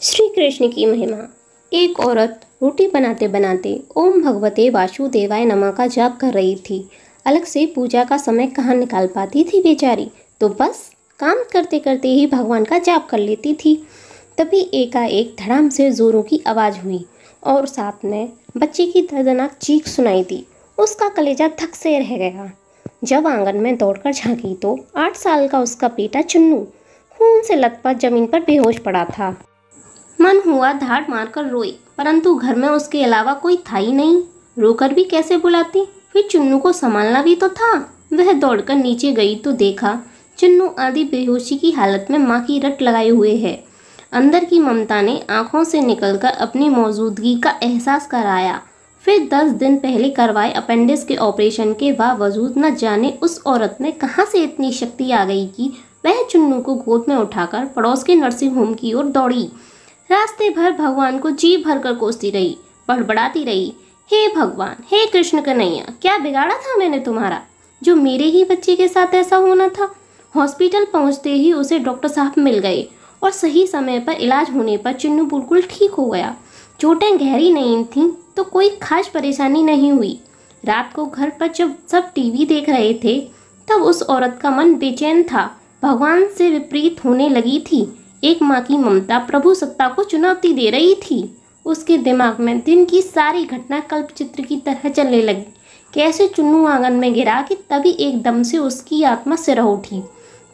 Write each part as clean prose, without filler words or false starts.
श्री कृष्ण की महिमा। एक औरत रोटी बनाते बनाते ओम भगवते वासुदेवाय नमः का जाप कर रही थी। अलग से पूजा का समय कहाँ निकाल पाती थी बेचारी, तो बस काम करते करते ही भगवान का जाप कर लेती थी। तभी एकाएक धड़ाम से जोरों की आवाज़ हुई और साथ में बच्चे की दर्दनाक चीख सुनाई दी। उसका कलेजा धक से रह गया। जब आंगन में दौड़कर झांकी तो 8 साल का उसका बेटा चुन्नू खून से लथपथ जमीन पर बेहोश पड़ा था। मन हुआ धाड़ मारकर रोई, परंतु घर में उसके अलावा कोई था ही नहीं। रोकर भी कैसे बुलाती, फिर चुन्नू को संभालना भी तो था। वह दौड़कर नीचे गई तो देखा चुन्नू आधी बेहोशी की हालत में माँ की रट लगाए हुए है। अंदर की ममता ने आंखों से निकलकर अपनी मौजूदगी का एहसास कराया। फिर 10 दिन पहले करवाए अपेंडिक्स के ऑपरेशन के बावजूद न जाने उस औरत में कहाँ से इतनी शक्ति आ गई कि वह चुन्नू को गोद में उठाकर पड़ोस के नर्सिंग होम की ओर दौड़ी। रास्ते भर भगवान को जी भर कर कोसती रही, बड़बड़ाती रही, हे भगवान, हे कृष्ण कन्हैया, क्या बिगाड़ा था मैंने तुम्हारा, जो मेरे ही बच्चे के साथ ऐसा होना था। हॉस्पिटल पहुंचते ही उसे डॉक्टर साहब मिल गए और सही समय पर इलाज होने पर चुन्नू बिल्कुल ठीक हो गया। चोटें गहरी नहीं थीं तो कोई खास परेशानी नहीं हुई। रात को घर पर जब सब टीवी देख रहे थे तब उस औरत का मन बेचैन था। भगवान से विपरीत होने लगी थी। एक माँ की ममता प्रभु सत्ता को चुनौती दे रही थी। उसके दिमाग में दिन की सारी घटना कल्पचित्र की तरह चलने लगी। कैसे चुन्नू आंगन में गिरा कि तभी एकदम से उसकी आत्मा सिर उठी।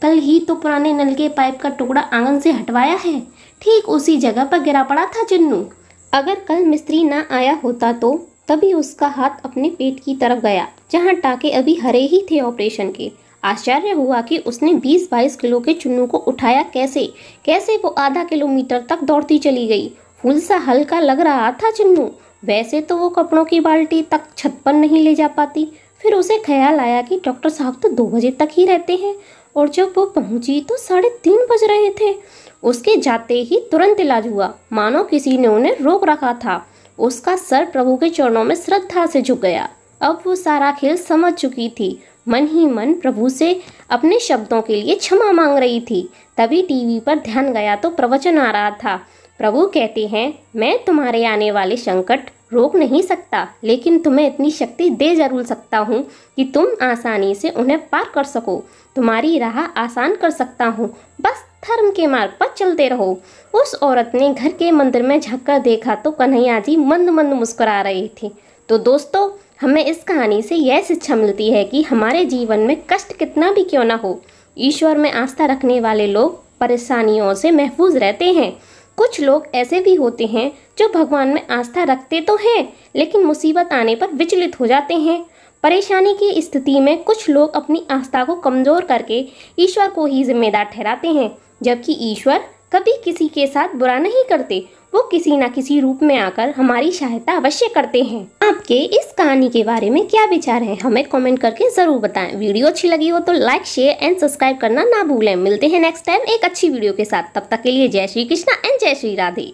कल ही तो पुराने नल के पाइप का टुकड़ा आंगन से हटवाया है, ठीक उसी जगह पर गिरा पड़ा था चुन्नू। अगर कल मिस्त्री ना आया होता तो तभी उसका हाथ अपने पेट की तरफ गया, जहाँ टाके अभी हरे ही थे ऑपरेशन के। आश्चर्य हुआ कि उसने 20-22 किलो के चुन्नू को उठाया कैसे वो आधा किलोमीटर तक दौड़ती चली गई। फूल सा हल्का लग रहा था चुन्नू, वैसे तो वो कपड़ों की बाल्टी तक छत पर नहीं ले जा पाती। फिर उसे ख्याल आया कि डॉक्टर साहब तो 2 बजे तक ही रहते हैं और जब वो पहुंची तो 3:30 बज रहे थे। उसके जाते ही तुरंत इलाज हुआ, मानो किसी ने उन्हें रोक रखा था। उसका सर प्रभु के चरणों में श्रद्धा से झुक गया। अब वो सारा खेल समझ चुकी थी। मन ही मन प्रभु से अपने शब्दों के लिए क्षमा मांग रही थी। तभी टीवी पर ध्यान गया तो प्रवचन आ रहा था। प्रभु कहते हैं, मैं तुम्हारे आने वाले संकट रोक नहीं सकता, लेकिन तुम्हें इतनी शक्ति दे जरूर सकता हूँ कि तुम आसानी से उन्हें पार कर सको। तुम्हारी राह आसान कर सकता हूँ, बस धर्म के मार्ग पर चलते रहो। उस औरत ने घर के मंदिर में झांककर देखा तो कन्हैया जी मंद मंद मुस्कुरा रहे थे। तो दोस्तों, हमें इस कहानी से यह शिक्षा मिलती है कि हमारे जीवन में कष्ट कितना भी क्यों ना हो, ईश्वर में आस्था रखने वाले लोग परेशानियों से महफूज रहते हैं। कुछ लोग ऐसे भी होते हैं जो भगवान में आस्था रखते तो हैं, लेकिन मुसीबत आने पर विचलित हो जाते हैं। परेशानी की स्थिति में कुछ लोग अपनी आस्था को कमज़ोर करके ईश्वर को ही जिम्मेदार ठहराते हैं, जबकि ईश्वर कभी किसी के साथ बुरा नहीं करते। वो किसी न किसी रूप में आकर हमारी सहायता अवश्य करते हैं। आपके इस कहानी के बारे में क्या विचार है, हमें कमेंट करके जरूर बताएं। वीडियो अच्छी लगी हो तो लाइक, शेयर एंड सब्सक्राइब करना ना भूलें। मिलते हैं नेक्स्ट टाइम एक अच्छी वीडियो के साथ। तब तक के लिए जय श्री कृष्णा एंड जय श्री राधे।